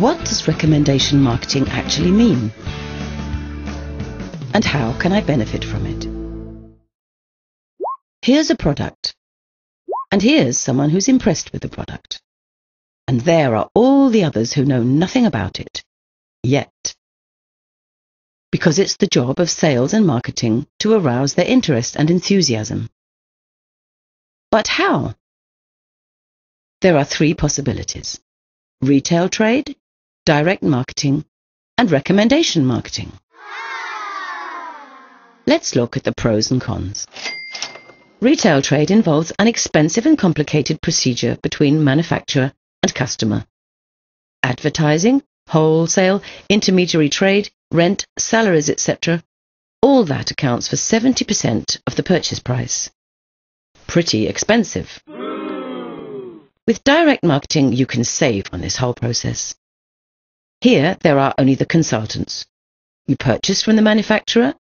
What does recommendation marketing actually mean? And how can I benefit from it? Here's a product. And here's someone who's impressed with the product. And there are all the others who know nothing about it. Yet. Because it's the job of sales and marketing to arouse their interest and enthusiasm. But how? There are three possibilities: retail trade, direct marketing, and recommendation marketing. Let's look at the pros and cons. Retail trade involves an expensive and complicated procedure between manufacturer and customer. Advertising, wholesale, intermediary trade, rent, salaries, etc. All that accounts for 70% of the purchase price. Pretty expensive. With direct marketing, you can save on this whole process. Here, there are only the consultants. You purchase from the manufacturer,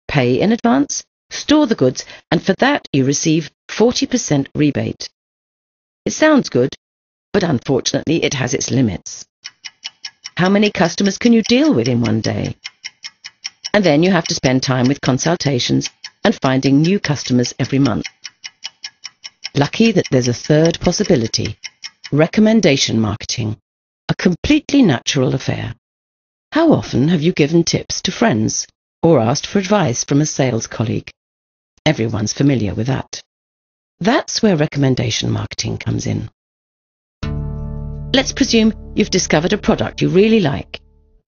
pay in advance, store the goods, and for that you receive 40% rebate. It sounds good, but unfortunately it has its limits. How many customers can you deal with in one day? And then you have to spend time with consultations and finding new customers every month. Lucky that there's a third possibility: recommendation marketing, a completely natural affair. How often have you given tips to friends or asked for advice from a sales colleague? Everyone's familiar with that. That's where recommendation marketing comes in. Let's presume you've discovered a product you really like.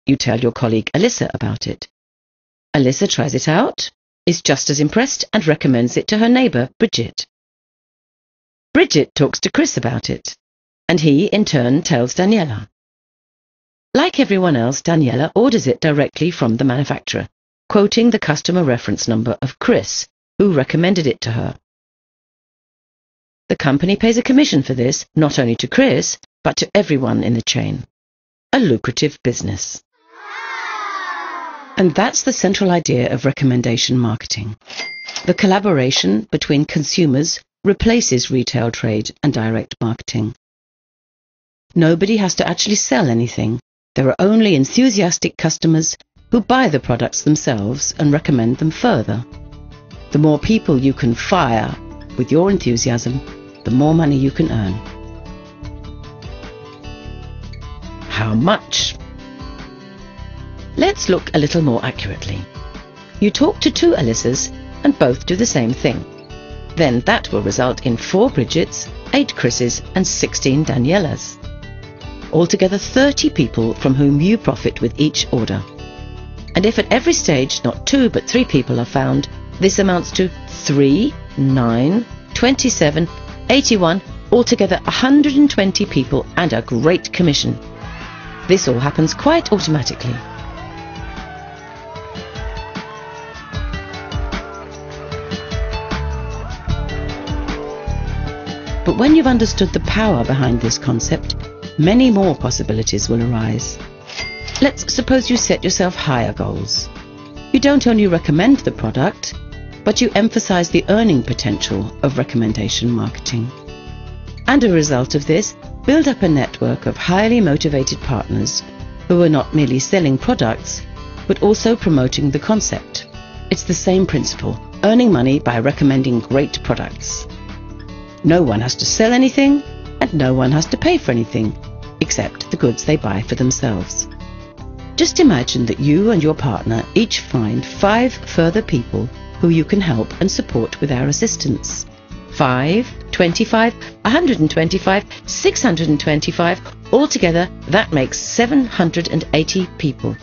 You tell your colleague Alyssa about it. Alyssa tries it out, is just as impressed, and recommends it to her neighbour, Bridget. Bridget talks to Chris about it, and he, in turn, tells Daniela. Like everyone else, Daniela orders it directly from the manufacturer, quoting the customer reference number of Chris, who recommended it to her. The company pays a commission for this, not only to Chris, but to everyone in the chain. A lucrative business. And that's the central idea of recommendation marketing. The collaboration between consumers replaces retail trade and direct marketing. Nobody has to actually sell anything. There are only enthusiastic customers who buy the products themselves and recommend them further. The more people you can fire with your enthusiasm, the more money you can earn. How much? Let's look a little more accurately. You talk to two Alyssas and both do the same thing. Then that will result in 4 Bridgets, 8 Chris's and 16 Danielas. Altogether 30 people from whom you profit with each order. And if at every stage not 2 but 3 people are found, this amounts to 3, 9, 27, 81, altogether 120 people and a great commission. This all happens quite automatically. But when you've understood the power behind this concept, many more possibilities will arise. Let's suppose you set yourself higher goals. You don't only recommend the product, but you emphasize the earning potential of recommendation marketing. And a result of this, build up a network of highly motivated partners who are not merely selling products, but also promoting the concept. It's the same principle, earning money by recommending great products. No one has to sell anything, and no one has to pay for anything, except the goods they buy for themselves. Just imagine that you and your partner each find 5 further people who you can help and support with our assistance. 5, 25, 125, 625, altogether that makes 780 people.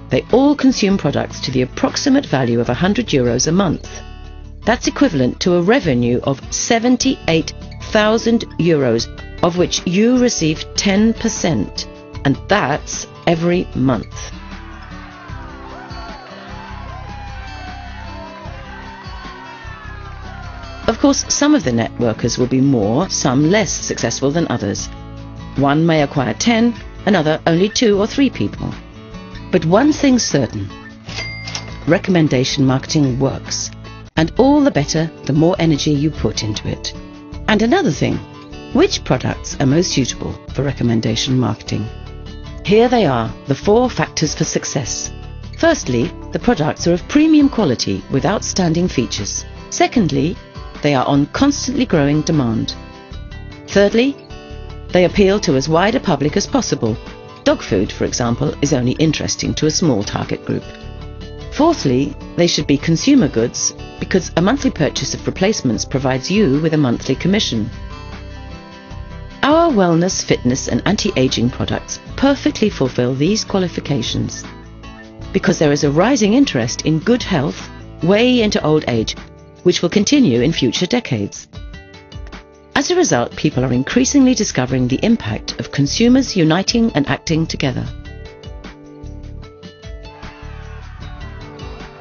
They all consume products to the approximate value of €100 a month. That's equivalent to a revenue of €78,000, of which you receive 10%, and that's every month. Of course, some of the networkers will be more, some less successful than others. One may acquire 10, another only 2 or 3 people. But one thing's certain: recommendation marketing works. And all the better the more energy you put into it. And another thing, which products are most suitable for recommendation marketing? Here they are, the 4 factors for success. Firstly, the products are of premium quality with outstanding features. Secondly, they are on constantly growing demand. Thirdly, they appeal to as wide a public as possible. Dog food, for example, is only interesting to a small target group. Fourthly, they should be consumer goods because a monthly purchase of replacements provides you with a monthly commission. Our wellness, fitness and anti-aging products perfectly fulfill these qualifications because there is a rising interest in good health way into old age, which will continue in future decades. As a result, people are increasingly discovering the impact of consumers uniting and acting together.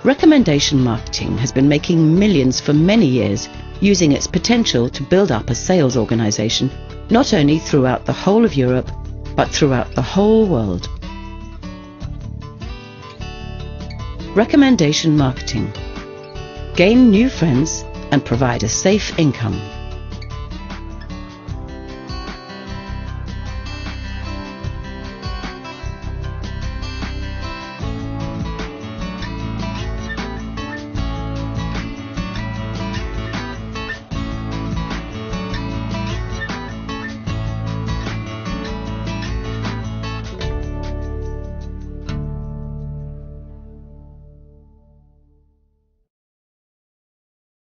Recommendation marketing has been making millions for many years, using its potential to build up a sales organization, not only throughout the whole of Europe, but throughout the whole world. Recommendation marketing. Gain new friends and provide a safe income.